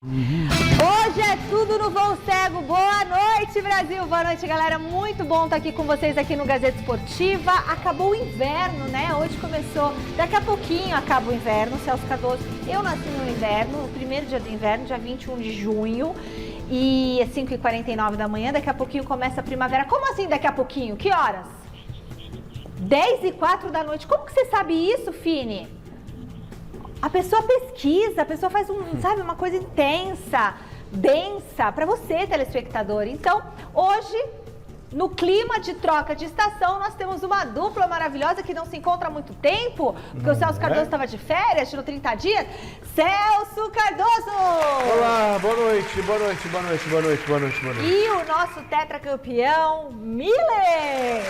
Hoje é tudo no voo cego. Boa noite, Brasil. Boa noite, galera. Muito bom estar aqui com vocês aqui no Gazeta Esportiva. Acabou o inverno, né? Hoje começou. Daqui a pouquinho acaba o inverno. Celso Cardoso, eu nasci no inverno, o primeiro dia do inverno, dia 21 de junho. E é 5h49 da manhã. Daqui a pouquinho começa a primavera. Como assim daqui a pouquinho? Que horas? 10h04 da noite. Como que você sabe isso, Fini? A pessoa pesquisa, a pessoa faz sabe, uma coisa intensa, densa, para você, telespectador. Então, hoje, no clima de troca de estação, nós temos uma dupla maravilhosa que não se encontra há muito tempo, porque o Celso Cardoso estava de férias, tirou 30 dias. Celso Cardoso! Olá, boa noite, boa noite, boa noite, boa noite, boa noite, boa noite. E o nosso tetracampeão, Miller!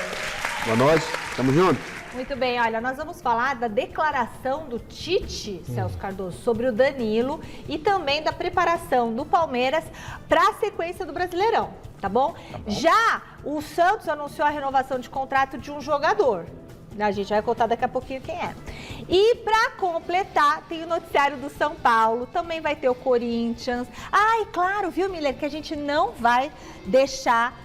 Boa noite, tamo junto. Muito bem, olha, nós vamos falar da declaração do Tite, Celso Cardoso, sobre o Danilo e também da preparação do Palmeiras para a sequência do Brasileirão, tá bom? Já o Santos anunciou a renovação de contrato de um jogador. A gente vai contar daqui a pouquinho quem é. E para completar, tem o noticiário do São Paulo, também vai ter o Corinthians. Ah, e claro, viu, Miller, que a gente não vai deixar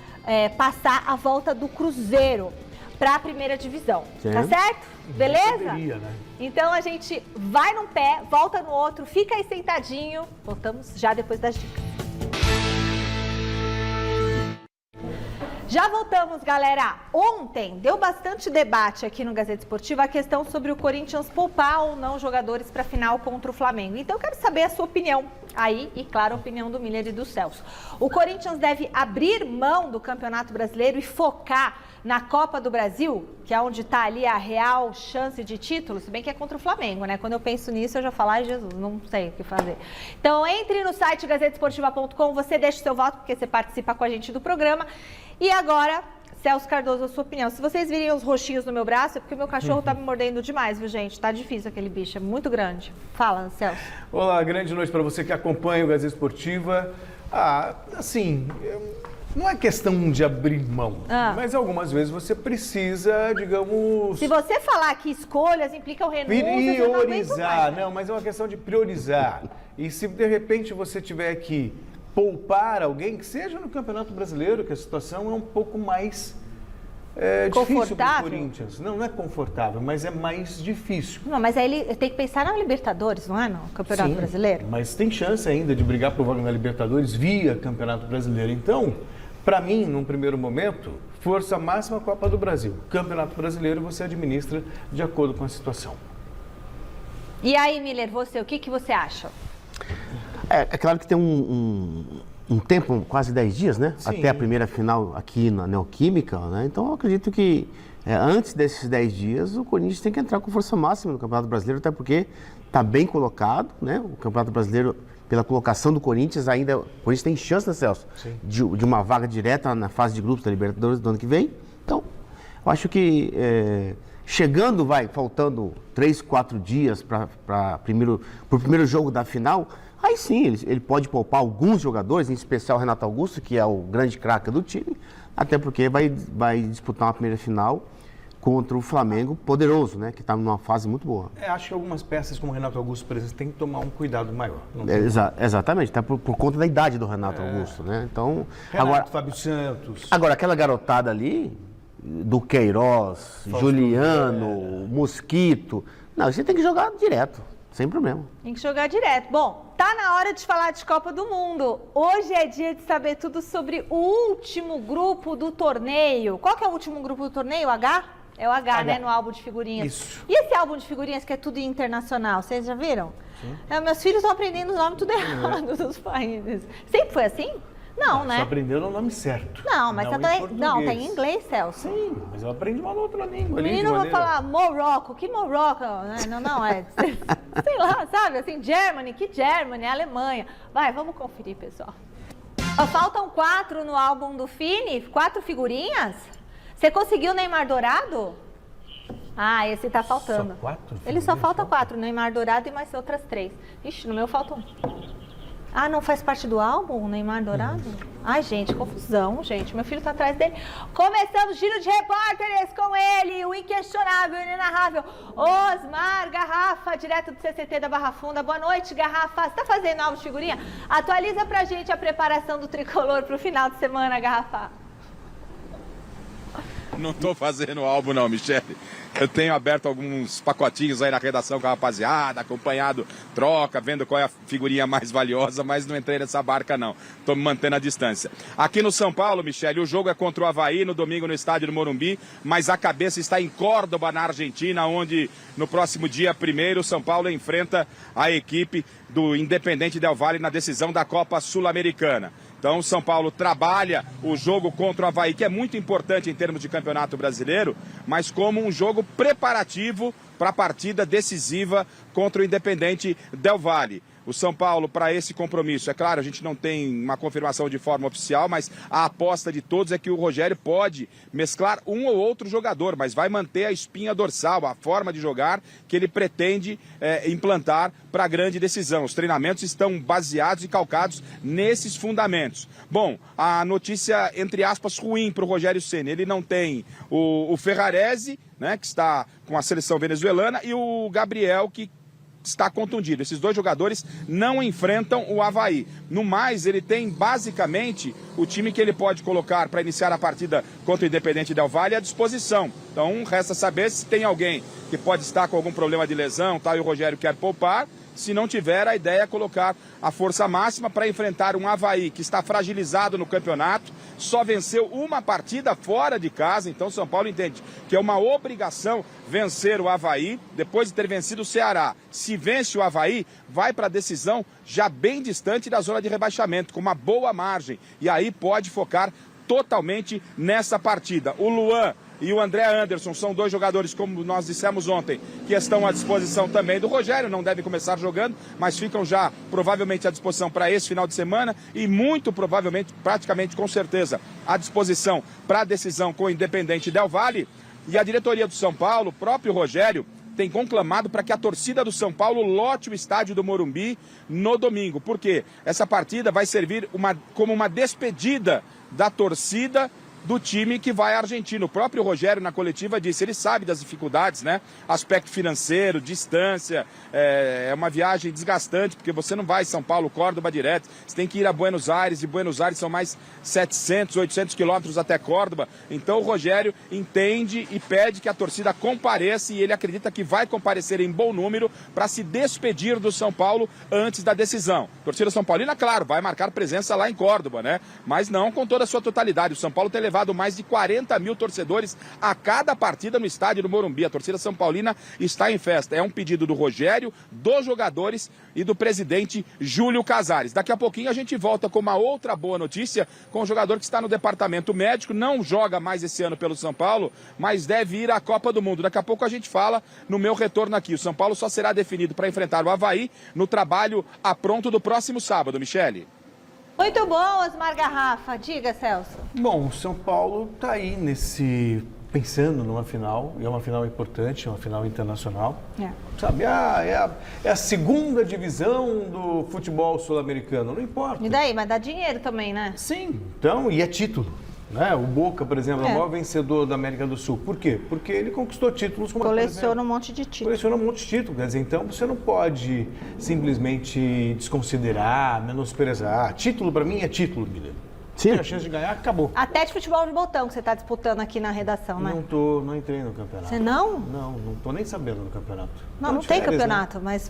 passar a volta do Cruzeiro para a primeira divisão, tá certo? Beleza? Poderia, né? Então a gente vai num pé, volta no outro, fica aí sentadinho. Voltamos já depois das dicas. Já voltamos, galera. Ontem deu bastante debate aqui no Gazeta Esportiva a questão sobre o Corinthians poupar ou não jogadores para a final contra o Flamengo. Então eu quero saber a sua opinião aí e, claro, a opinião do Miller e do Celso. O Corinthians deve abrir mão do Campeonato Brasileiro e focar na Copa do Brasil, que é onde está ali a real chance de título, se bem que é contra o Flamengo, né? Quando eu penso nisso, eu já falo, ai Jesus, não sei o que fazer. Então, entre no site gazetesportiva.com, você deixa o seu voto, porque você participa com a gente do programa. E agora, Celso Cardoso, a sua opinião. Se vocês virem os roxinhos no meu braço, é porque o meu cachorro tá me mordendo demais, viu, gente? Tá difícil aquele bicho, é muito grande. Fala, Celso. Olá, grande noite para você que acompanha o Gazeta Esportiva. Assim, não é questão de abrir mão, mas algumas vezes você precisa, digamos... Se você falar que escolhas implicam renúncias, priorizar, não, mas é uma questão de priorizar. E se de repente você tiver que poupar alguém, que seja no Campeonato Brasileiro, que a situação é um pouco mais difícil para o Corinthians. Não é confortável, mas é mais difícil. Não, mas aí ele tem que pensar na Libertadores, não é, no Campeonato Brasileiro? Mas tem chance ainda de brigar por vaga na Libertadores via Campeonato Brasileiro. Então, para mim, num primeiro momento, força máxima Copa do Brasil. Campeonato Brasileiro você administra de acordo com a situação. E aí, Miller, você, o que você acha? É claro que tem um tempo, quase 10 dias, né? Sim. Até a primeira final aqui na Neoquímica, né? Então eu acredito que antes desses 10 dias o Corinthians tem que entrar com força máxima no Campeonato Brasileiro, até porque está bem colocado, né? O Campeonato Brasileiro, pela colocação do Corinthians, ainda o Corinthians tem chance, né, Celso? De uma vaga direta na fase de grupos da Libertadores do ano que vem. Então, eu acho que chegando, faltando 3, 4 dias para o primeiro jogo da final, aí sim, ele pode poupar alguns jogadores, em especial o Renato Augusto, que é o grande craque do time, até porque vai disputar uma primeira final contra o Flamengo poderoso, né? Que está numa fase muito boa. Acho que algumas peças como o Renato Augusto, por exemplo, tem que tomar um cuidado maior. Exatamente, até por conta da idade do Renato Augusto, né? Então, Renato, Fábio Santos. Agora, aquela garotada ali, do Queiroz, Juliano, Mosquito, não, você tem que jogar direto. Sem problema. Tem que jogar direto. Bom, tá na hora de falar de Copa do Mundo. Hoje é dia de saber tudo sobre o último grupo do torneio. Qual que é o último grupo do torneio? H? É o H, né? No álbum de figurinhas. Isso. E esse álbum de figurinhas que é tudo internacional, vocês já viram? Sim. Meus filhos estão aprendendo os nomes tudo errado dos países. Sempre foi assim? Não, né? Só aprendeu o nome certo. Não, mas tá em inglês, Celso. Sim, mas eu aprendi uma outra língua. O menino vai falar Morocco, que Morocco? Não, sei lá, sabe? Assim, Germany, que Germany? É Alemanha. Vai, vamos conferir, pessoal. Faltam 4 no álbum do Fini, 4 figurinhas. Você conseguiu o Neymar Dourado? Ah, esse tá faltando. Só 4? Ele só falta 4, Neymar Dourado e mais outras 3. Ixi, no meu falta 1. Ah, não faz parte do álbum, o Neymar Dourado? Ai, gente, confusão, gente. Meu filho tá atrás dele. Começamos Giro de Repórteres com ele, o inquestionável, inenarrável, Osmar Garrafa, direto do CCT da Barra Funda. Boa noite, Garrafa. Você tá fazendo álbum de figurinha? Atualiza pra gente a preparação do tricolor pro final de semana, Garrafa. Não tô fazendo álbum não, Michele. Eu tenho aberto alguns pacotinhos aí na redação com a rapaziada, acompanhado troca, vendo qual é a figurinha mais valiosa, mas não entrei nessa barca não. Tô me mantendo a distância. Aqui no São Paulo, Michele, o jogo é contra o Avaí no domingo no estádio do Morumbi, mas a cabeça está em Córdoba, na Argentina, onde no próximo dia 1º o São Paulo enfrenta a equipe do Independente Del Valle na decisão da Copa Sul-Americana. Então, o São Paulo trabalha o jogo contra o Avaí, que é muito importante em termos de campeonato brasileiro, mas como um jogo preparativo para a partida decisiva contra o Independente Del Valle. O São Paulo, para esse compromisso, é claro, a gente não tem uma confirmação de forma oficial, mas a aposta de todos é que o Rogério pode mesclar um ou outro jogador, mas vai manter a espinha dorsal, a forma de jogar que ele pretende implantar para a grande decisão. Os treinamentos estão baseados e calcados nesses fundamentos. Bom, a notícia, entre aspas, ruim para o Rogério Ceni, ele não tem o Ferrarese, né, que está com a seleção venezuelana, e o Gabriel, que está contundido. Esses dois jogadores não enfrentam o Avaí. No mais, ele tem basicamente o time que ele pode colocar para iniciar a partida contra o Independente Del Valle à disposição. Então, resta saber se tem alguém que pode estar com algum problema de lesão, tal, e o Rogério quer poupar. Se não tiver, a ideia é colocar a força máxima para enfrentar um Avaí que está fragilizado no campeonato, só venceu uma partida fora de casa, então São Paulo entende que é uma obrigação vencer o Avaí, depois de ter vencido o Ceará. Se vence o Avaí, vai para a decisão já bem distante da zona de rebaixamento, com uma boa margem, e aí pode focar totalmente nessa partida. O Luan e o André Anderson são dois jogadores, como nós dissemos ontem, que estão à disposição também do Rogério, não devem começar jogando, mas ficam já provavelmente à disposição para esse final de semana e muito provavelmente, praticamente com certeza, à disposição para a decisão com o Independente Del Valle. E a diretoria do São Paulo, o próprio Rogério, tem conclamado para que a torcida do São Paulo lote o estádio do Morumbi no domingo, porque essa partida vai servir como uma despedida da torcida do time que vai à Argentina. O próprio Rogério, na coletiva, disse, ele sabe das dificuldades, né? Aspecto financeiro, distância, é uma viagem desgastante, porque você não vai São Paulo, Córdoba direto, você tem que ir a Buenos Aires, e Buenos Aires são mais 700, 800 quilômetros até Córdoba. Então o Rogério entende e pede que a torcida compareça, e ele acredita que vai comparecer em bom número para se despedir do São Paulo antes da decisão. A torcida São Paulina, claro, vai marcar presença lá em Córdoba, né? Mas não com toda a sua totalidade. O São Paulo tem levado mais de 40 mil torcedores a cada partida no estádio do Morumbi. A torcida São Paulina está em festa. É um pedido do Rogério, dos jogadores e do presidente Júlio Casares. Daqui a pouquinho a gente volta com uma outra boa notícia com um jogador que está no departamento médico, não joga mais esse ano pelo São Paulo, mas deve ir à Copa do Mundo. Daqui a pouco a gente fala no meu retorno aqui. O São Paulo só será definido para enfrentar o Avaí no trabalho apronto do próximo sábado, Michele. Muito bom, Osmar Garrafa. Diga, Celso. Bom, o São Paulo está aí pensando numa final, e é uma final importante, é uma final internacional. Sabe, é a segunda divisão do futebol sul-americano, não importa. E daí? Mas dá dinheiro também, né? Sim, então, e é título. Né? O Boca, por exemplo, é o maior vencedor da América do Sul. Por quê? Porque ele conquistou títulos como, coleciona um monte de títulos. Coleciona um monte de títulos. Quer dizer, então você não pode simplesmente desconsiderar, menosprezar. Título, para mim, é título, Guilherme. Sim. Tem a chance de ganhar, acabou. Até de futebol de botão que você está disputando aqui na redação, né? Não entrei no campeonato. Você não? Não tô nem sabendo do campeonato. Não tem campeonato, né? Mas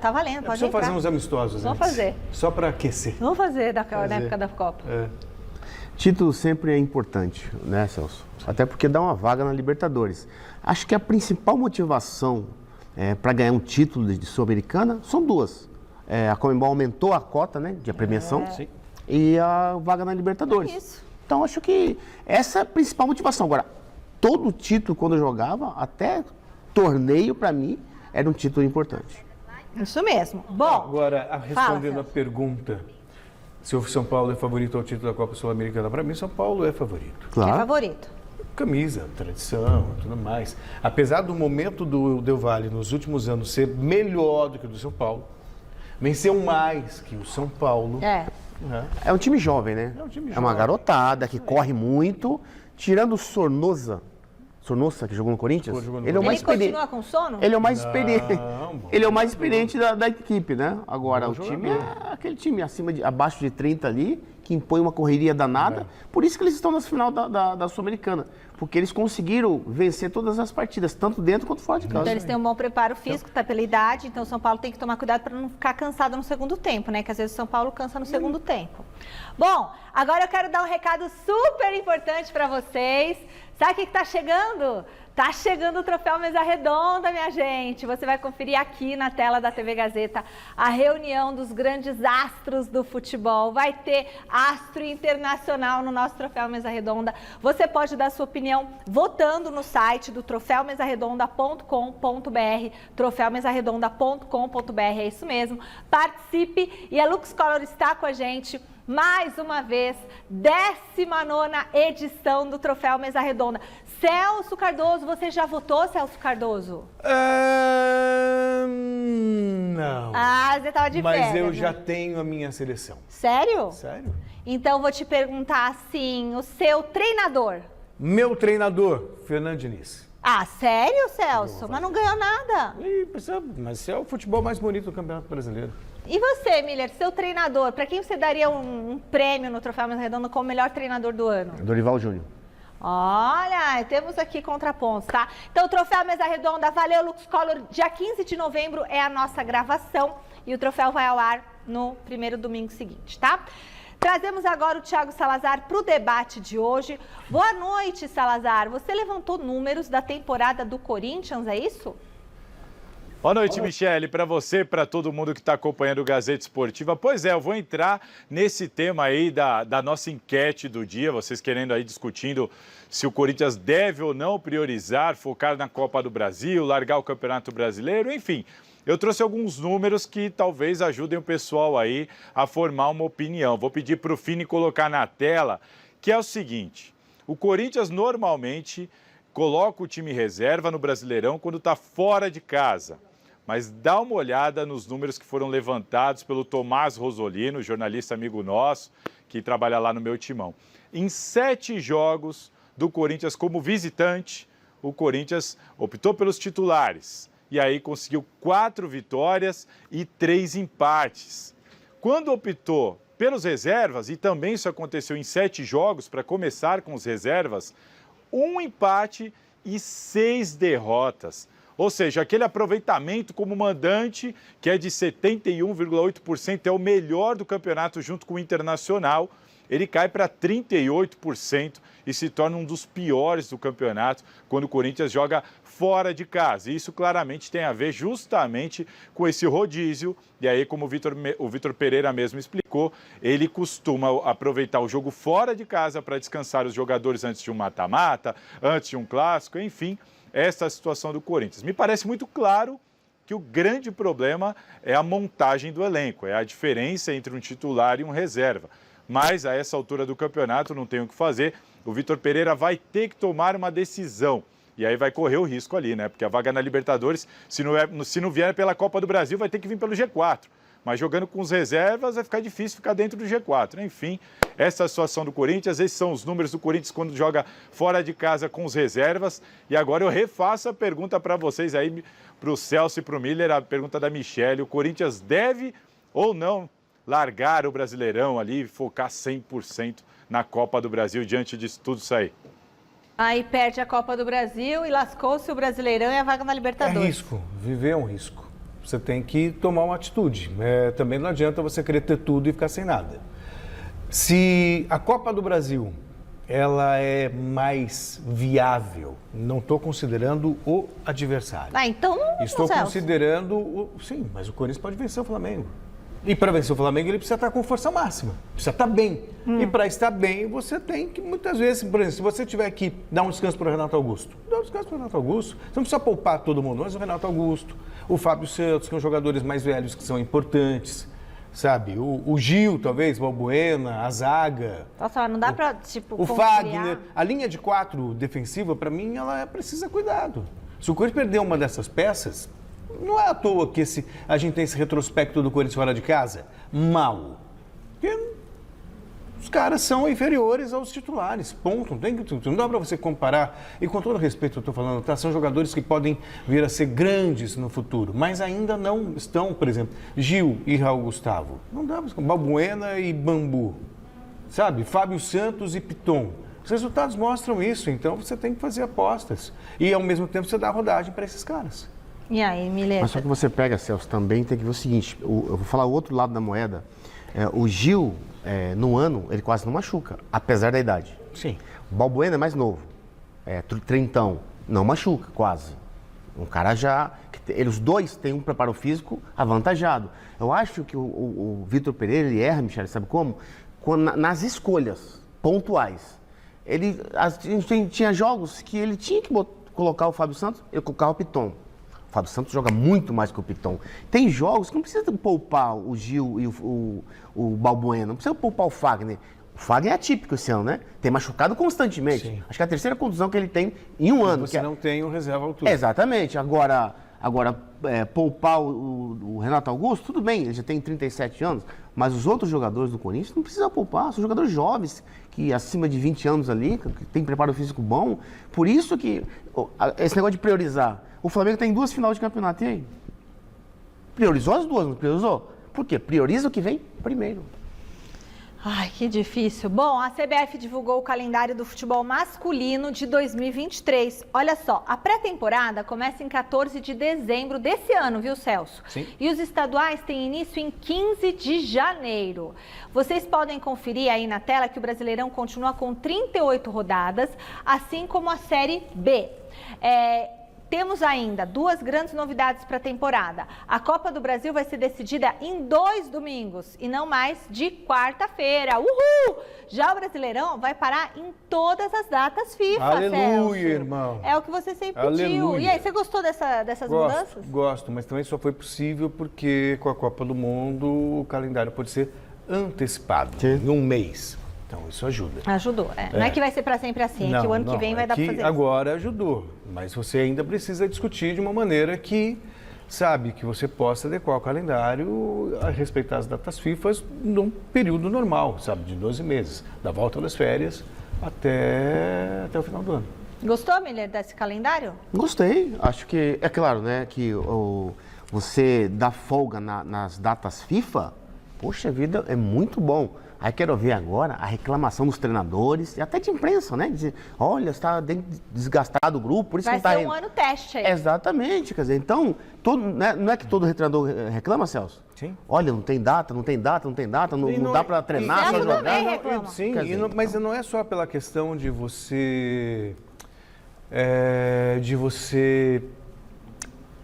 tá valendo, pode entrar. Só fazer uns amistosos Vamos antes. fazer. Só para aquecer. Vamos fazer na época da Copa. Título sempre é importante, né, Celso? Até porque dá uma vaga na Libertadores. Acho que a principal motivação para ganhar um título de Sul-Americana são duas. A Conmebol aumentou a cota, né, de premiação e a vaga na Libertadores. É isso. Então, acho que essa é a principal motivação. Agora, todo título, quando eu jogava, até torneio, para mim, era um título importante. Isso mesmo. Bom, agora, respondendo a pergunta, se o São Paulo é favorito ao título da Copa Sul-Americana, para mim, São Paulo é favorito. Claro. É favorito. Camisa, tradição, tudo mais. Apesar do momento do Del Valle nos últimos anos ser melhor do que o do São Paulo, Venceu mais que o São Paulo. Né? É um time jovem, né? É um time É uma jovem. garotada que corre muito, tirando o Sornosa, que jogou no Corinthians. Jogou no Ele é o mais Ele experiente. continua com sono? Ele é o mais experiente. Não, Ele é o mais experiente da equipe, né? Agora, Bom o time jogador. é aquele time abaixo de 30 ali, que impõe uma correria danada. Por isso que eles estão na final da Sul-Americana. Porque eles conseguiram vencer todas as partidas, tanto dentro quanto fora de casa. Então eles têm um bom preparo físico, tá pela idade, então o São Paulo tem que tomar cuidado para não ficar cansado no segundo tempo, né? Que às vezes o São Paulo cansa no segundo tempo. Bom, agora eu quero dar um recado super importante para vocês. Sabe o que está chegando? Tá chegando o Troféu Mesa Redonda, minha gente. Você vai conferir aqui na tela da TV Gazeta a reunião dos grandes astros do futebol. Vai ter astro internacional no nosso Troféu Mesa Redonda. Você pode dar sua opinião votando no site do troféumesarredonda.com.br, troféumesarredonda.com.br, é isso mesmo. Participe e a Lux Color está com a gente mais uma vez, 19ª edição do Troféu Mesa Redonda. Celso Cardoso, você já votou, Celso Cardoso? Não. Ah, você estava de férias, Mas eu né? já tenho a minha seleção. Sério? Sério? Então, vou te perguntar assim, o seu treinador? Meu treinador, Fernando Diniz. Ah, sério, Celso? Mas não ganhou nada. Mas esse é o futebol mais bonito do Campeonato Brasileiro. E você, Miller, seu treinador, para quem você daria um prêmio no Troféu Mesa Redonda como melhor treinador do ano? Dorival Júnior. Olha, temos aqui contrapontos, tá? Então, o Troféu Mesa Redonda, valeu, Lux Color. Dia 15 de novembro é a nossa gravação e o troféu vai ao ar no primeiro domingo seguinte, tá? Trazemos agora o Thiago Salazar para o debate de hoje. Boa noite, Salazar. Você levantou números da temporada do Corinthians, é isso? Boa noite, Michele, para você, para todo mundo que está acompanhando o Gazeta Esportiva. Pois é, eu vou entrar nesse tema aí da nossa enquete do dia, vocês querendo aí discutindo se o Corinthians deve ou não priorizar, focar na Copa do Brasil, largar o Campeonato Brasileiro, enfim. Eu trouxe alguns números que talvez ajudem o pessoal aí a formar uma opinião. Vou pedir para o Fini colocar na tela, que é o seguinte, o Corinthians normalmente coloca o time reserva no Brasileirão quando está fora de casa. Mas dá uma olhada nos números que foram levantados pelo Tomás Rosolino, jornalista amigo nosso, que trabalha lá no meu timão. Em 7 jogos do Corinthians como visitante, o Corinthians optou pelos titulares. E aí conseguiu 4 vitórias e 3 empates. Quando optou pelos reservas, e também isso aconteceu em 7 jogos, para começar com os reservas, 1 empate e 6 derrotas. Ou seja, aquele aproveitamento como mandante, que é de 71,8%, é o melhor do campeonato junto com o Internacional, ele cai para 38% e se torna um dos piores do campeonato quando o Corinthians joga fora de casa. E isso claramente tem a ver justamente com esse rodízio. E aí, como o Vitor Pereira mesmo explicou, ele costuma aproveitar o jogo fora de casa para descansar os jogadores antes de um mata-mata, antes de um clássico, enfim. Essa é a situação do Corinthians. Me parece muito claro que o grande problema é a montagem do elenco, é a diferença entre um titular e um reserva. Mas a essa altura do campeonato não tem o que fazer, o Vitor Pereira vai ter que tomar uma decisão. E aí vai correr o risco ali, né? Porque a vaga na Libertadores, se não vier pela Copa do Brasil, vai ter que vir pelo G4. Mas jogando com os reservas vai ficar difícil ficar dentro do G4. Enfim, essa é a situação do Corinthians, esses são os números do Corinthians quando joga fora de casa com os reservas. E agora eu refaço a pergunta para vocês aí, para o Celso e para o Miller, a pergunta da Michele. O Corinthians deve ou não largar o Brasileirão ali e focar 100% na Copa do Brasil diante disso tudo isso aí? Aí perde a Copa do Brasil e lascou-se o Brasileirão e a vaga na É Libertadores. risco, viver é um risco. Você tem que tomar uma atitude. Também não adianta você querer ter tudo e ficar sem nada. Se a Copa do Brasil ela é mais viável, não estou considerando o adversário. Ah, então não, Estou Celso. considerando Sim, mas o Corinthians pode vencer o Flamengo. E para vencer o Flamengo, ele precisa estar com força máxima, precisa estar bem. E para estar bem, você tem que, muitas vezes, por exemplo, se você tiver que dar um descanso para o Renato Augusto, dá um descanso para o Renato Augusto. Você não precisa poupar todo mundo, mas o Renato Augusto, o Fábio Santos, que são jogadores mais velhos que são importantes, sabe? O Gil, talvez, o Balbuena, a zaga. Nossa, não dá pra, tipo, O conciliar. Fagner. A linha de 4 defensiva, para mim, ela precisa cuidado. Se o Corinthians perder uma dessas peças, Não é à toa que a gente tem esse retrospecto do Corinthians fora de casa mal. Porque os caras são inferiores aos titulares, ponto. Não dá para você comparar. E com todo respeito, eu estou falando, tá? São jogadores que podem vir a ser grandes no futuro, mas ainda não estão, por exemplo, Gil e Raul Gustavo. Não dá para Balbuena e Bambu, sabe? Fábio Santos e Piton. Os resultados mostram isso, então você tem que fazer apostas. E, ao mesmo tempo, você dá rodagem para esses caras. E aí, Mileta? Mas só que você pega, Celso, também tem que ver o seguinte, eu vou falar o outro lado da moeda. O Gil, no ano, ele quase não machuca, apesar da idade. Sim. O Balbuena é mais novo, trintão, não machuca, quase. Um cara já... Os dois têm um preparo físico avantajado. Eu acho que o Vitor Pereira, ele erra, Michele, sabe como? Nas escolhas pontuais. A gente tinha jogos que ele tinha que colocar o Fábio Santos, ele colocava o Piton. O Fábio Santos joga muito mais que o Piton. Tem jogos que não precisa poupar o Gil e o Balbuena, não precisa poupar o Fagner. O Fagner é atípico esse ano, né? Tem machucado constantemente. Sim. Acho que é a terceira contusão que ele tem em um ano. Você não tem um reserva à altura. Exatamente. Agora poupar o Renato Augusto, tudo bem, ele já tem 37 anos, mas os outros jogadores do Corinthians não precisam poupar, são jogadores jovens, que acima de 20 anos ali, que tem preparo físico bom. Por isso que esse negócio de priorizar. O Flamengo tem 2 finais de campeonato, e aí? Priorizou as 2, não priorizou? Por quê? Prioriza o que vem primeiro. Ai, que difícil. Bom, a CBF divulgou o calendário do futebol masculino de 2023. Olha só, a pré-temporada começa em 14 de dezembro desse ano, viu, Celso? Sim. E os estaduais têm início em 15 de janeiro. Vocês podem conferir aí na tela que o Brasileirão continua com 38 rodadas, assim como a Série B. Temos ainda 2 grandes novidades para a temporada. A Copa do Brasil vai ser decidida em 2 domingos e não mais de quarta-feira. Uhul! Já o Brasileirão vai parar em todas as datas FIFA, Aleluia, Celso. irmão. É o que você sempre Aleluia. pediu. E aí, você gostou dessas mudanças? Gosto, mas também só foi possível porque com a Copa do Mundo o calendário pode ser antecipado em um mês. Então, isso ajuda. Ajudou. Não é que vai ser para sempre assim, é que o ano que vem vai dar para fazer agora ajudou, mas você ainda precisa discutir de uma maneira que, sabe, que você possa adequar o calendário a respeitar as datas FIFA num período normal, sabe, de 12 meses, da volta das férias até o final do ano. Gostou, Miller, desse calendário? Gostei. Acho que, é claro, né, que você dá folga nas datas FIFA, poxa vida, é muito bom. Aí quero ver agora a reclamação dos treinadores e até de imprensa, né? Dizer, olha, está desgastado o grupo, por isso vai que não está ser um ano teste aí. Exatamente, quer dizer, então, não é que todo treinador reclama, Celso? Sim. Olha, não tem data, não dá para treinar, só jogar. reclama. Sim, Dizer, mas não é só pela questão de você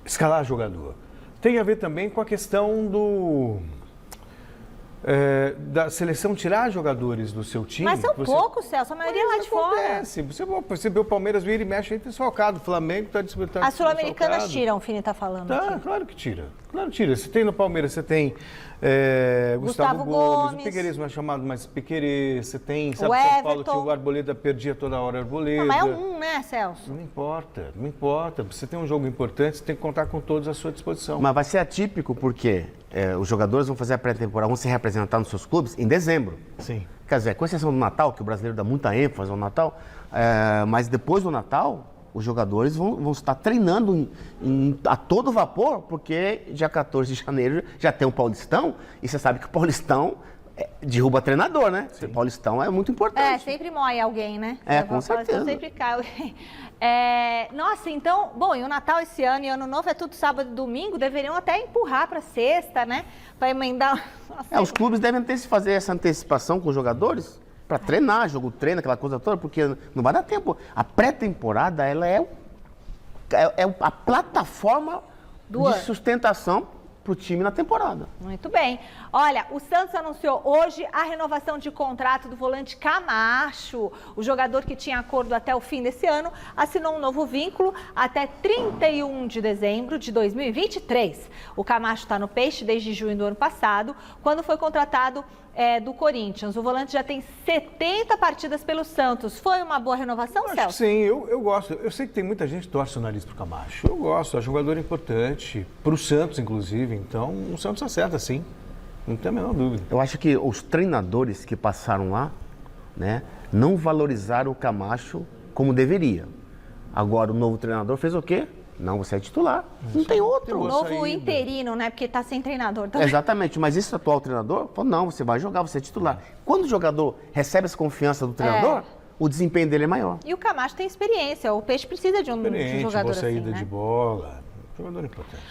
escalar jogador. Tem a ver também com a questão da seleção tirar jogadores do seu time. Mas são poucos, Celso, a maioria lá de fora. Acontece. Você vê o Palmeiras vira e mexe, entra desfalcado. O Flamengo está desfalcado. As sul-americanas tiram, o Fini está falando aqui. Claro que tira. Claro que tira. Você tem no Palmeiras, você tem Gustavo Gomes, o Piquerez não é chamado mais Piquerez, você tem, sabe, São Paulo tinha o Arboleda, perdia toda hora o Arboleda. Não, mas é um, né, Celso? Não importa. Você tem um jogo importante, você tem que contar com todos à sua disposição. Mas vai ser atípico porque os jogadores vão fazer a pré-temporada, vão se representar nos seus clubes em dezembro. Sim. Quer dizer, com exceção do Natal, que o brasileiro dá muita ênfase ao Natal, mas depois do Natal, os jogadores vão estar treinando a todo vapor, porque dia 14 de janeiro já tem o Paulistão, e você sabe que o Paulistão derruba treinador, né? O Paulistão é muito importante. Sempre mói alguém, né? Com certeza. Sempre cai alguém. Nossa, então, bom, e o Natal esse ano e Ano Novo é tudo sábado e domingo, deveriam até empurrar para sexta, né? Para emendar. Os clubes devem fazer essa antecipação com os jogadores para treinar, jogo treino, aquela coisa toda, porque não vai dar tempo. A pré-temporada, ela é a plataforma de sustentação para o time na temporada. Muito bem. Olha, o Santos anunciou hoje a renovação de contrato do volante Camacho. O jogador que tinha acordo até o fim desse ano assinou um novo vínculo até 31 de dezembro de 2023. O Camacho está no Peixe desde junho do ano passado, quando foi contratado do Corinthians. O volante já tem 70 partidas pelo Santos. Foi uma boa renovação, Acho Celso? que sim, eu gosto. Eu sei que tem muita gente que torce o nariz pro Camacho. Eu gosto, é um jogador importante, pro Santos, inclusive. Então, o Santos acerta, sim. Não tem a menor dúvida. Eu acho que os treinadores que passaram lá, né, não valorizaram o Camacho como deveria. Agora, o novo treinador fez o quê? Não, você é titular. Não tem outro. O novo interino, né? Porque tá sem treinador também. Exatamente, mas esse atual treinador falou, não, você vai jogar, você é titular. Quando o jogador recebe essa confiança do treinador, o desempenho dele é maior. E o Camacho tem experiência, o Peixe precisa de um jogador boa saída assim, né? de bola, jogador importante.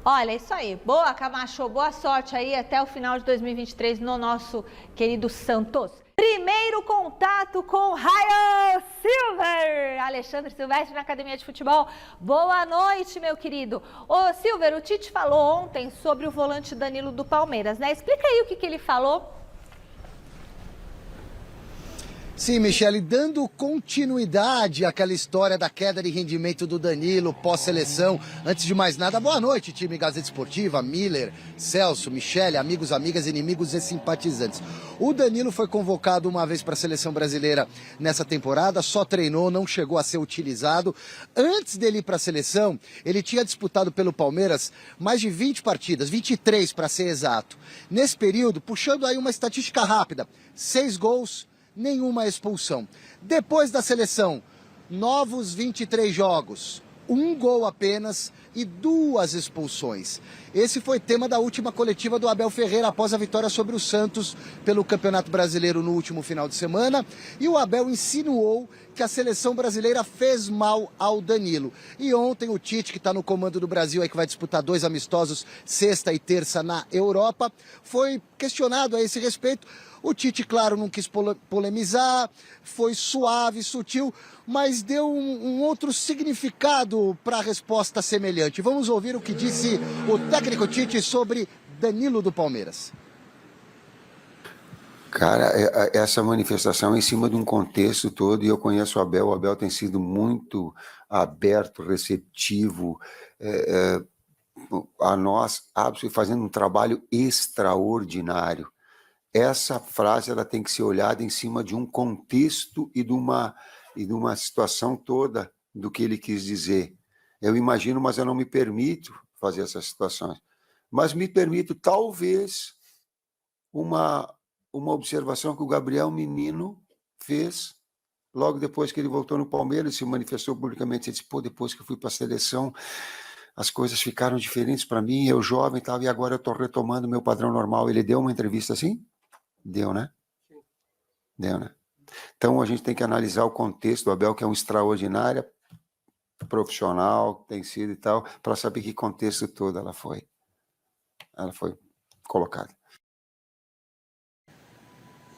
Olha, é isso aí. Boa, Camacho, boa sorte aí até o final de 2023 no nosso querido Santos. Primeiro contato com Ryan Silver, Alexandre Silvestre na Academia de Futebol. Boa noite, meu querido. Ô, Silver, o Tite falou ontem sobre o volante Danilo do Palmeiras, né? Explica aí o que ele falou. Sim, Michele, dando continuidade àquela história da queda de rendimento do Danilo pós-seleção. Antes de mais nada, boa noite, time Gazeta Esportiva, Miller, Celso, Michele, amigos, amigas, inimigos e simpatizantes. O Danilo foi convocado uma vez para a seleção brasileira nessa temporada, só treinou, não chegou a ser utilizado. Antes dele ir para a seleção, ele tinha disputado pelo Palmeiras mais de 20 partidas, 23 para ser exato. Nesse período, puxando aí uma estatística rápida, 6 gols, nenhuma expulsão. Depois da seleção, novos 23 jogos, 1 gol apenas e 2 expulsões. Esse foi tema da última coletiva do Abel Ferreira após a vitória sobre o Santos pelo Campeonato Brasileiro no último final de semana. E o Abel insinuou que a seleção brasileira fez mal ao Danilo. E ontem o Tite, que está no comando do Brasil, aí que vai disputar 2 amistosos, sexta e terça na Europa, foi questionado a esse respeito. O Tite, claro, não quis polemizar, foi suave, sutil, mas deu um outro significado para a resposta semelhante. Vamos ouvir o que disse o técnico Tite sobre Danilo do Palmeiras. Cara, essa manifestação é em cima de um contexto todo, e eu conheço o Abel tem sido muito aberto, receptivo, a nós, fazendo um trabalho extraordinário. Essa frase ela tem que ser olhada em cima de um contexto e de uma situação toda do que ele quis dizer. Eu imagino, mas eu não me permito fazer essas situações. Mas me permito, talvez, uma observação que o Gabriel Menino fez logo depois que ele voltou no Palmeiras, se manifestou publicamente. Ele disse, depois que eu fui para a seleção, as coisas ficaram diferentes para mim, eu jovem e agora eu estou retomando meu padrão normal. Ele deu uma entrevista assim? Deu, né? Deu, né? Então, a gente tem que analisar o contexto do Abel, que é um extraordinário profissional, tem sido e tal, para saber que contexto todo ela foi colocada.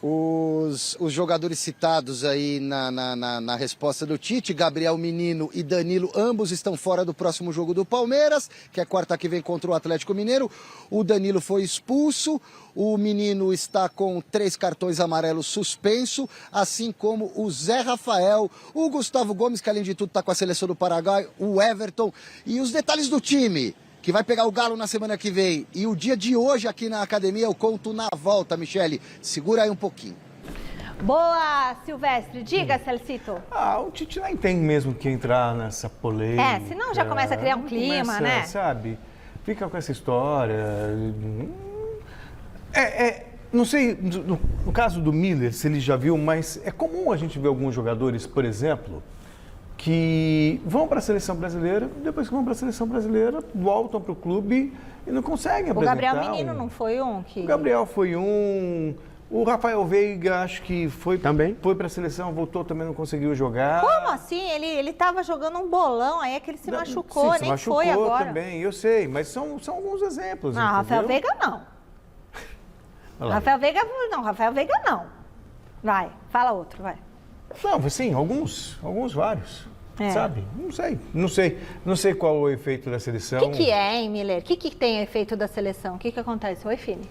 Os jogadores citados aí na resposta do Tite, Gabriel Menino e Danilo, ambos estão fora do próximo jogo do Palmeiras, que é quarta que vem contra o Atlético Mineiro. O Danilo foi expulso, o Menino está com 3 cartões amarelos suspenso, assim como o Zé Rafael, o Gustavo Gomes, que além de tudo está com a seleção do Paraguai, o Everton. E os detalhes do time, que vai pegar o Galo na semana que vem. E o dia de hoje aqui na academia eu conto na volta, Michele. Segura aí um pouquinho. Boa, Silvestre. Diga, Celcito. O Tite nem tem mesmo que entrar nessa polêmica. Senão já começa a criar um clima, né? Sabe? Fica com essa história. Não sei, no caso do Miller, se ele já viu, mas é comum a gente ver alguns jogadores, por exemplo, que vão para a seleção brasileira, depois que vão para a seleção brasileira, voltam para o clube e não conseguem apresentar. O Gabriel Menino não foi um que... O Gabriel foi um... O Rafael Veiga, acho que foi também. Foi para a seleção, voltou, também não conseguiu jogar. Como assim? Ele estava jogando um bolão, aí é que ele se machucou, nem foi agora. Também, eu sei, mas são alguns exemplos. Não, Rafael Veiga não. Rafael Veiga não. Vai, fala outro, vai. Não, sim, alguns vários. Sabe? Não sei qual o efeito da seleção. O que é, hein, Miller? O que tem efeito da seleção? O que acontece? Oi, Fini.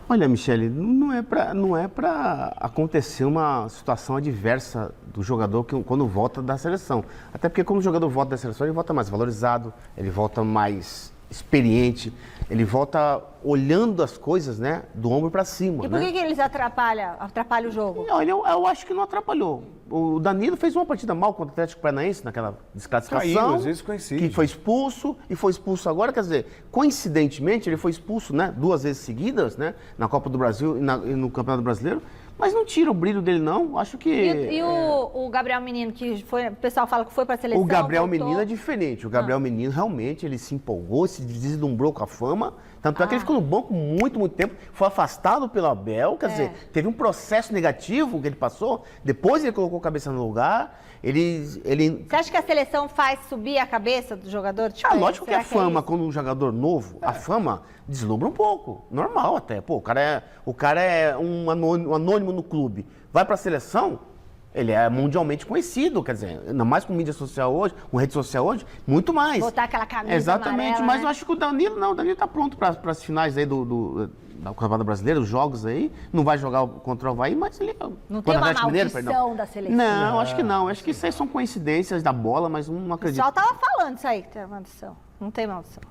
Olha, Michele, não é para acontecer uma situação adversa do jogador quando volta da seleção. Até porque quando o jogador volta da seleção, ele volta mais valorizado, ele volta mais experiente, ele volta olhando as coisas, né, do ombro para cima. E por que eles atrapalham o jogo? Não, eu acho que não atrapalhou. O Danilo fez uma partida mal contra o Atlético Paranaense naquela desclassificação. Caiu, às vezes coincide. Que foi expulso e foi expulso agora, quer dizer, coincidentemente ele foi expulso, né, 2 vezes seguidas, né, na Copa do Brasil e no Campeonato Brasileiro. Mas não tira o brilho dele, não. Acho que... E o Gabriel Menino, que foi, o pessoal fala que foi para a seleção... O Gabriel voltou. Menino é diferente. O Gabriel Menino, realmente, ele se empolgou, se deslumbrou com a fama. Tanto é que ele ficou no banco muito tempo. Foi afastado pelo Abel. Quer dizer, teve um processo negativo que ele passou. Depois ele colocou a cabeça no lugar. Você acha que a seleção faz subir a cabeça do jogador? Tipo, lógico que a fama, quando um jogador novo, a fama deslumbra um pouco. Normal até. Pô, o cara é um anônimo no clube. Vai pra seleção, ele é mundialmente conhecido. Quer dizer, ainda mais com mídia social hoje, com rede social hoje, muito mais. Botar aquela camisa Exatamente, amarela, mas né? eu acho que o Danilo tá pronto para as finais aí da Campeonato Brasileiro, os jogos aí. Não vai jogar contra o Avaí, mas ele... Não tem uma maldição da seleção. Não, acho que não. Acho que isso aí são coincidências da bola, mas não O acredito. pessoal tava falando isso aí, que tem maldição. Não tem maldição.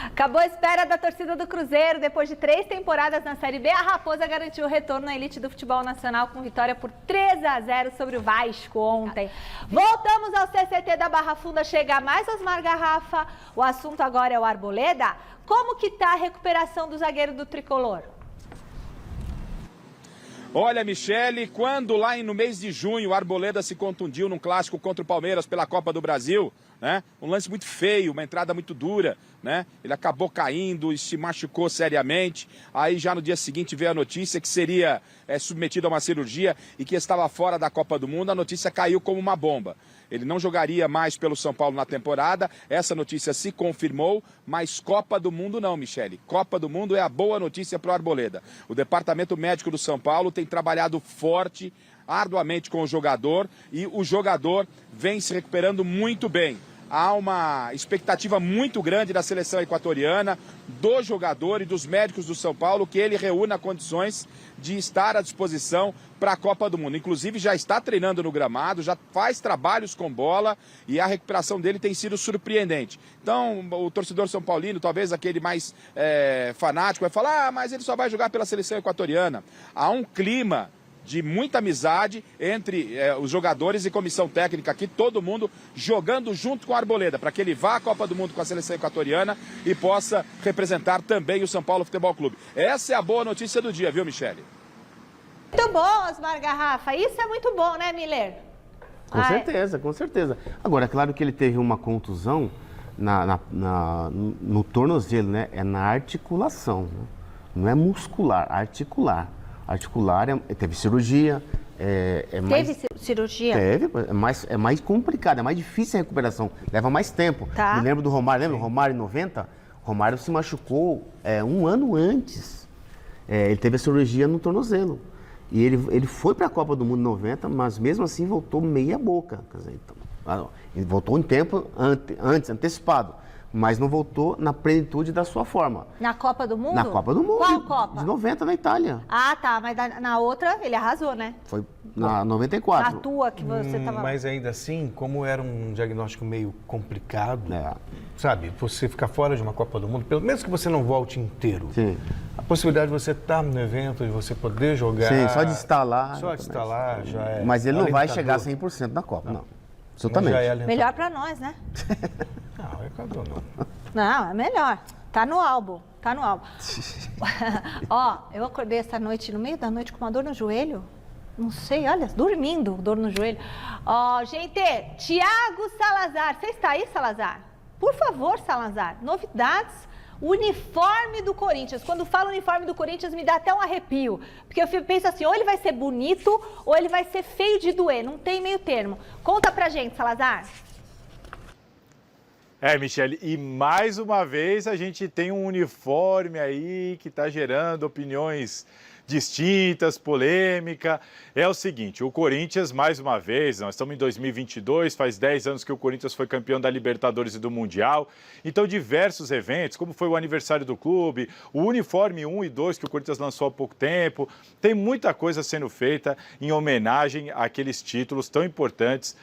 Acabou a espera da torcida do Cruzeiro. Depois de 3 temporadas na Série B, a Raposa garantiu o retorno à elite do futebol nacional com vitória por 3-0 sobre o Vasco ontem. Voltamos ao CCT da Barra Funda. Chega mais Osmar Garrafa. O assunto agora é o Arboleda. Como que tá a recuperação do zagueiro do Tricolor? Olha, Michele, quando lá no mês de junho o Arboleda se contundiu num clássico contra o Palmeiras pela Copa do Brasil, né? Um lance muito feio, uma entrada muito dura, né? Ele acabou caindo e se machucou seriamente. Aí já no dia seguinte veio a notícia que seria submetido a uma cirurgia e que estava fora da Copa do Mundo. A notícia caiu como uma bomba. Ele não jogaria mais pelo São Paulo na temporada. Essa notícia se confirmou, mas Copa do Mundo não, Michele. Copa do Mundo é a boa notícia para o Arboleda. O Departamento Médico do São Paulo tem trabalhado forte, arduamente com o jogador e o jogador vem se recuperando muito bem. Há uma expectativa muito grande da seleção equatoriana, do jogador e dos médicos do São Paulo, que ele reúna condições de estar à disposição para a Copa do Mundo. Inclusive já está treinando no gramado, já faz trabalhos com bola e a recuperação dele tem sido surpreendente. Então o torcedor são paulino, talvez aquele mais fanático, vai falar, mas ele só vai jogar pela seleção equatoriana. Há um clima de muita amizade entre os jogadores e comissão técnica aqui, todo mundo jogando junto com a Arboleda, para que ele vá à Copa do Mundo com a seleção equatoriana e possa representar também o São Paulo Futebol Clube. Essa é a boa notícia do dia, viu, Michele? Muito bom, Osmar Garrafa. Isso é muito bom, né, Miller? Com certeza, com certeza. Agora, é claro que ele teve uma contusão no tornozelo, né? É na articulação, né? Não é muscular, articular. Articular, teve cirurgia. Teve cirurgia? Teve, é mais complicado, é mais difícil a recuperação, leva mais tempo. Tá. Me lembro do Romário, lembra? O Romário em 90, o Romário se machucou 1 ano antes. Ele teve a cirurgia no tornozelo. E ele foi para a Copa do Mundo em 90, mas mesmo assim voltou meia boca. Quer dizer, então, ele voltou em tempo antes, antecipado. Mas não voltou na plenitude da sua forma. Na Copa do Mundo? Na Copa do Mundo. Qual Copa? De 90, na Itália. Ah, tá. Mas na outra ele arrasou, né? Foi na 94. Na tua que você estava... Mas ainda assim, como era um diagnóstico meio complicado, sabe? Você ficar fora de uma Copa do Mundo, pelo menos que você não volte inteiro. Sim. A possibilidade de você estar no evento, de você poder jogar... Sim, só de estar lá. Só de estar lá já é... Mas ele não vai alentador. chegar 100% na Copa, não. Já Absolutamente. é alentador. Melhor pra nós, né? Não, Equador não. Não, é melhor. Tá no álbum. Tá no álbum. Ó, eu acordei essa noite, no meio da noite, com uma dor no joelho. Não sei, olha, dormindo, dor no joelho. Ó, gente, Thiago Salazar. Você está aí, Salazar? Por favor, Salazar. Novidades. Uniforme do Corinthians. Quando falo uniforme do Corinthians, me dá até um arrepio. Porque eu penso assim, ou ele vai ser bonito, ou ele vai ser feio de doer. Não tem meio termo. Conta pra gente, Salazar. Michele, e mais uma vez a gente tem um uniforme aí que está gerando opiniões distintas, polêmica. É o seguinte, o Corinthians, mais uma vez, nós estamos em 2022, faz 10 anos que o Corinthians foi campeão da Libertadores e do Mundial. Então, diversos eventos, como foi o aniversário do clube, o uniforme 1 e 2 que o Corinthians lançou há pouco tempo, tem muita coisa sendo feita em homenagem àqueles títulos tão importantes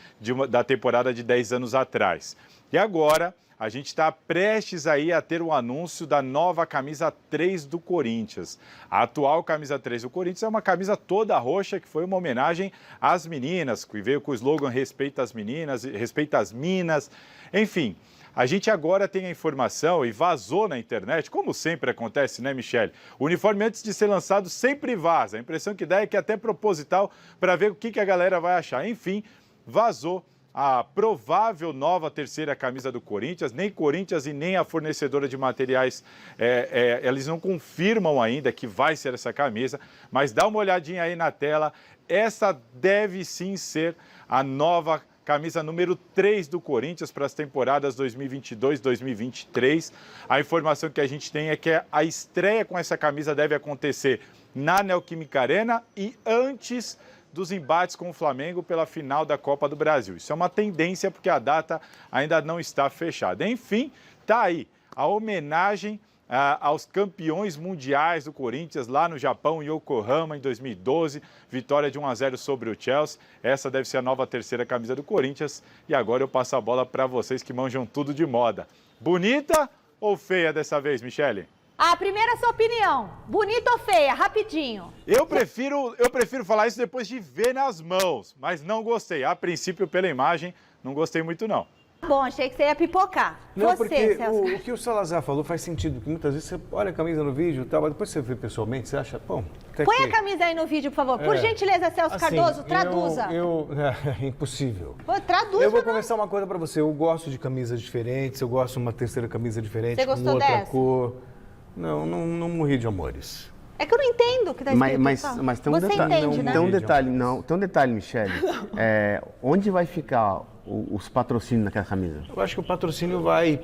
da temporada de 10 anos atrás. E agora, a gente está prestes aí a ter o anúncio da nova camisa 3 do Corinthians. A atual camisa 3 do Corinthians é uma camisa toda roxa, que foi uma homenagem às meninas, que veio com o slogan Respeita as Meninas, Respeita as Minas. Enfim, a gente agora tem a informação e vazou na internet, como sempre acontece, né, Michele? O uniforme, antes de ser lançado, sempre vaza. A impressão que dá é que é até proposital para ver o que a galera vai achar. Enfim, vazou a provável nova terceira camisa do Corinthians. Nem Corinthians e nem a fornecedora de materiais, eles não confirmam ainda que vai ser essa camisa, mas dá uma olhadinha aí na tela. Essa deve sim ser a nova camisa número 3 do Corinthians para as temporadas 2022-2023. A informação que a gente tem é que a estreia com essa camisa deve acontecer na Neoquímica Arena e antes dos embates com o Flamengo pela final da Copa do Brasil. Isso é uma tendência porque a data ainda não está fechada. Enfim, tá aí a homenagem aos campeões mundiais do Corinthians lá no Japão, em Yokohama, em 2012. Vitória de 1-0 sobre o Chelsea. Essa deve ser a nova terceira camisa do Corinthians. E agora eu passo a bola para vocês que manjam tudo de moda. Bonita ou feia dessa vez, Michele? Primeiro a sua opinião. Bonita ou feia? Rapidinho. Eu prefiro falar isso depois de ver nas mãos, mas não gostei. A princípio, pela imagem, não gostei muito, não. Bom, achei que você ia pipocar. Não, você, porque Celso. o que o Salazar falou faz sentido, porque muitas vezes você olha a camisa no vídeo e tal, mas depois você vê pessoalmente, você acha, bom... Põe a camisa aí no vídeo, por favor. Por gentileza, Celso assim, Cardoso, traduza. É impossível. Pô, traduza. Eu vou começar uma coisa pra você, eu gosto de camisas diferentes, eu gosto de uma terceira camisa diferente, Você com gostou outra dessa? cor. Não morri de amores. É que eu não entendo o que tá escrito. Mas tem um Você detalhe. entende, né? Tem um detalhe, Michele. Onde vai ficar os patrocínios naquela camisa? Eu acho que o patrocínio vai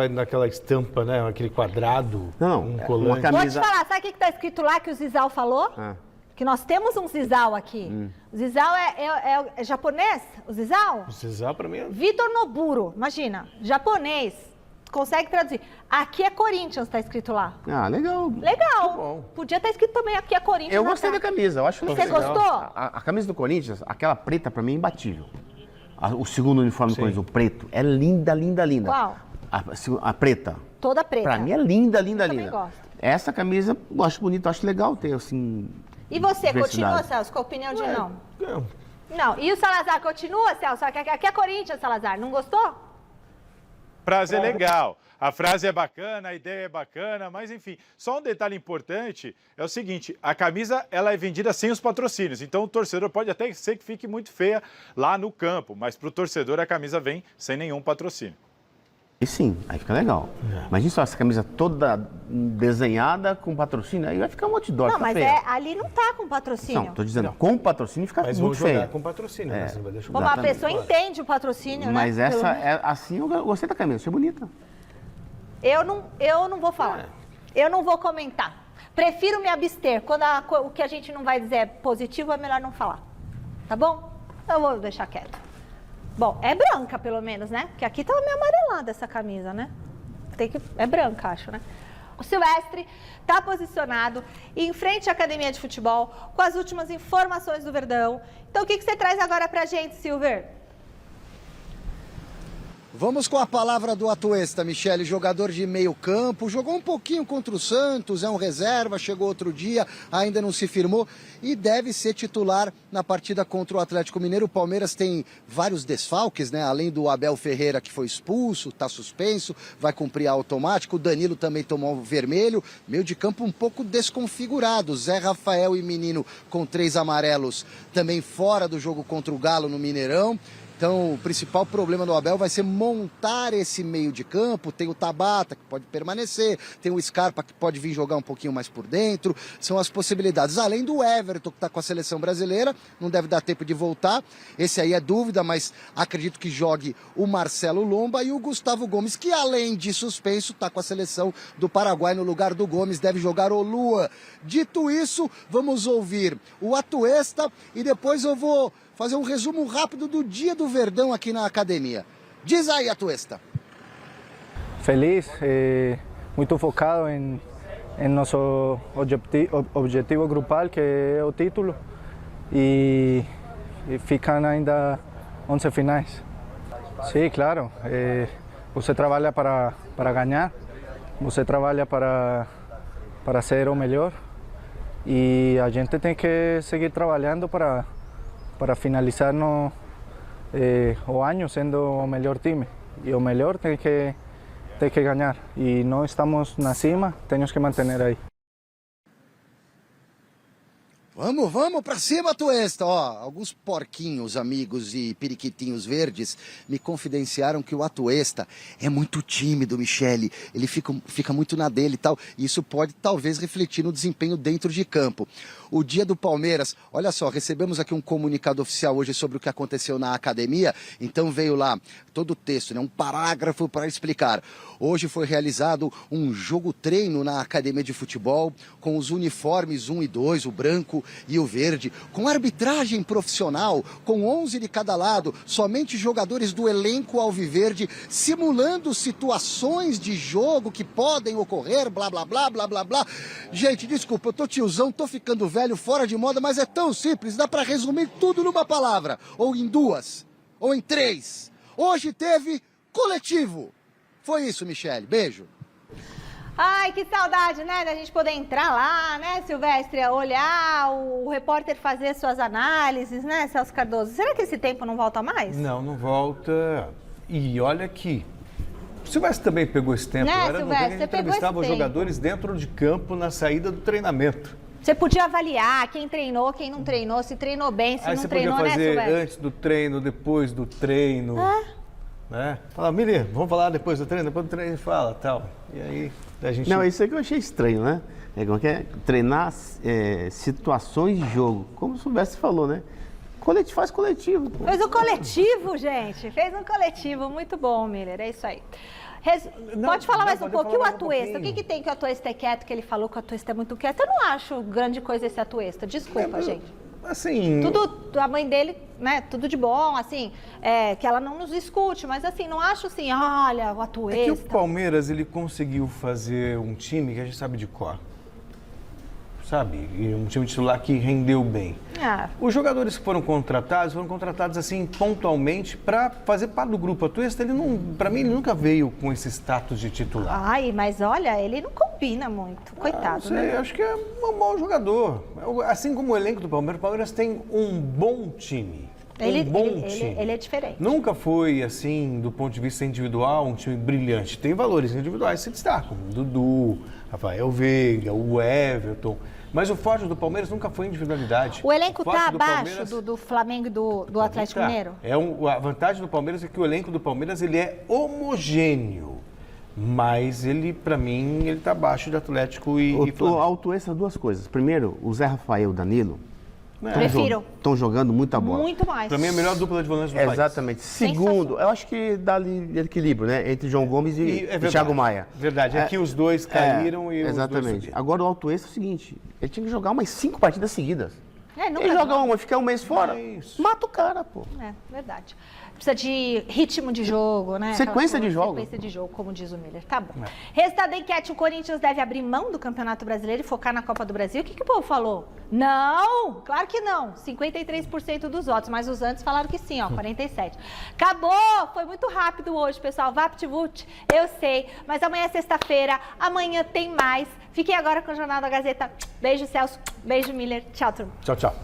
naquela estampa, né? Aquele quadrado, um colante. uma camisa... Vou te falar, sabe o que tá escrito lá que o Zizal falou? Que nós temos um Zizal aqui. O Zizal é japonês? O Zizal? O Zizal pra mim é... Vitor Noburo, imagina, japonês. Consegue traduzir. Aqui é Corinthians, tá escrito lá. Legal. Legal. Podia estar escrito também aqui é Corinthians. Eu gostei da camisa, eu acho Você legal. gostou? A camisa do Corinthians, aquela preta, pra mim é imbatível. O segundo uniforme do Corinthians, o preto, é linda, linda, linda. Qual? A preta. Toda preta. Pra mim é linda, linda, Eu também linda. gosto. Essa camisa, eu acho bonita, eu acho legal ter, assim... E você, diversidade. continua, Celso, com a opinião de não? Não. Não. E o Salazar, continua, Celso? Aqui é Corinthians, Salazar. Não gostou? Frase é legal, a frase é bacana, a ideia é bacana, mas enfim, só um detalhe importante é o seguinte, a camisa ela é vendida sem os patrocínios, então o torcedor pode até ser que fique muito feia lá no campo, mas para o torcedor a camisa vem sem nenhum patrocínio. E sim, aí fica legal. Imagina só essa camisa toda desenhada com patrocínio, aí vai ficar um outdoor, Não, fica mas feia. ali não tá com patrocínio. Não, tô dizendo, com patrocínio fica Mas vou muito jogar feio. com patrocínio, né? Você não vai deixar Bom, a pessoa entende o patrocínio, Mas né? essa, assim, eu gostei da camisa, achei bonita. Eu não vou falar. Eu não vou comentar. Prefiro me abster. Quando o que a gente não vai dizer é positivo, é melhor não falar. Tá bom? Eu vou deixar quieto. Bom, é branca pelo menos, né? Porque aqui tá meio amarelada essa camisa, né? É branca, acho, né? O Silvestre tá posicionado em frente à Academia de Futebol com as últimas informações do Verdão. Então, o que você traz agora pra gente, Silver? Vamos com a palavra do Atuesta, Michele, jogador de meio campo, jogou um pouquinho contra o Santos, é um reserva, chegou outro dia, ainda não se firmou e deve ser titular na partida contra o Atlético Mineiro. O Palmeiras tem vários desfalques, né? Além do Abel Ferreira, que foi expulso, está suspenso, vai cumprir automático, o Danilo também tomou vermelho, meio de campo um pouco desconfigurado, Zé Rafael e Menino com 3 amarelos, também fora do jogo contra o Galo no Mineirão. Então, o principal problema do Abel vai ser montar esse meio de campo. Tem o Tabata, que pode permanecer, tem o Scarpa, que pode vir jogar um pouquinho mais por dentro. São as possibilidades. Além do Everton, que está com a seleção brasileira, não deve dar tempo de voltar. Esse aí é dúvida, mas acredito que jogue o Marcelo Lomba e o Gustavo Gomes, que além de suspenso, está com a seleção do Paraguai no lugar do Gomes, deve jogar o Lua. Dito isso, vamos ouvir o Atuesta e depois eu vou fazer um resumo rápido do dia do Verdão aqui na academia. Diz aí, Atuesta. Feliz, muito focado em nosso objetivo grupal, que é o título, e ficam ainda 11 finais. Sim, claro, você trabalha para ganhar, você trabalha para ser o melhor, e a gente tem que seguir trabalhando para finalizar o ano sendo o melhor time. E o melhor tem que ganhar. E não estamos na cima, temos que manter aí. Vamos pra cima, Atuesta. Ó, alguns porquinhos, amigos e periquitinhos verdes me confidenciaram que o Atuesta é muito tímido, Michele. Ele fica muito na dele e tal. E isso pode talvez refletir no desempenho dentro de campo. O dia do Palmeiras, olha só, recebemos aqui um comunicado oficial hoje sobre o que aconteceu na academia. Então veio lá todo o texto, né, um parágrafo para explicar. Hoje foi realizado um jogo-treino na academia de futebol com os uniformes 1 e 2, o branco e o verde, com arbitragem profissional, com 11 de cada lado, somente jogadores do elenco alviverde, simulando situações de jogo que podem ocorrer, blá, blá, blá, blá, blá, blá. Gente, desculpa, eu tô tiozão, tô ficando velho, fora de moda, mas é tão simples, dá para resumir tudo numa palavra, ou em duas, ou em três. Hoje teve coletivo. Foi isso, Michele. Beijo. Ai, que saudade, né, da gente poder entrar lá, né, Silvestre, olhar, o repórter fazer suas análises, né, Celso Cardoso? Será que esse tempo não volta mais? Não volta. E olha aqui, o Silvestre também pegou esse tempo. Né, Agora no Silvestre, tempo que a você gente pegou entrevistava os esse tempo. jogadores dentro de campo na saída do treinamento. Você podia avaliar quem treinou, quem não treinou, se treinou bem, se Aí não você treinou, podia né, fazer Silvestre? antes do treino, depois do treino. Né? Fala, Miriam, vamos falar depois do treino fala, tal. E aí a gente... Não, isso aí que eu achei estranho, né? Como que é? Treinar situações de jogo, como o Silvestre falou, né? Faz coletivo. Pô. Fez um coletivo, gente. Fez um coletivo. Muito bom, Miller. É isso aí. Pode falar mais um pouquinho o Atuesta. O que tem que o Atuesta é quieto, que ele falou que o Atuesta é muito quieto? Eu não acho grande coisa esse Atuesta. Desculpa, gente. Assim... Tudo, a mãe dele, né, tudo de bom, assim, que ela não nos escute, mas assim, não acho assim, olha, o Atuesta. É que o Palmeiras, ele conseguiu fazer um time que a gente sabe de cor. Sabe? E um time titular que rendeu bem. Os jogadores que foram contratados assim pontualmente para fazer parte do grupo. Atuesta, para mim, ele nunca veio com esse status de titular. Ai, mas olha, ele não combina muito, coitado, não sei, né? Acho que é um bom jogador. Assim como o elenco do Palmeiras tem um bom time. Ele é diferente. Nunca foi, assim, do ponto de vista individual, um time brilhante. Tem valores individuais que se destacam. Dudu, Rafael Veiga, o Everton. Mas o forte do Palmeiras nunca foi individualidade. O elenco está abaixo do Flamengo e do Atlético Mineiro? A vantagem do Palmeiras é que o elenco do Palmeiras ele é homogêneo. Mas ele, para mim, ele está abaixo de Atlético e Flamengo. O Atuesta, duas coisas. Primeiro, o Zé Rafael e o Danilo Prefiro. Estão jogando muita bola. Muito mais. Para mim, é a melhor dupla de volantes do país. Exatamente. Segundo, eu acho que dá ali equilíbrio, né? Entre João Gomes e Thiago Maia. Verdade, aqui os dois caíram e exatamente. os dois subiram. Agora o Atuesta é o seguinte, ele tinha que jogar umas 5 partidas seguidas. Nunca ele joga uma, fica um mês fora, mata o cara, pô. Verdade. Precisa de ritmo de jogo, né? Sequência de jogo. Sequência de jogo, como diz o Miller. Tá bom. Resultado da enquete, o Corinthians deve abrir mão do Campeonato Brasileiro e focar na Copa do Brasil. O que o povo falou? Não! Claro que não. 53% dos votos, mas os antes falaram que sim, ó, 47%. Acabou! Foi muito rápido hoje, pessoal. Vapt-vupt, eu sei. Mas amanhã é sexta-feira, amanhã tem mais. Fiquem agora com o Jornal da Gazeta. Beijo, Celso. Beijo, Miller. Tchau, turma. Tchau, tchau.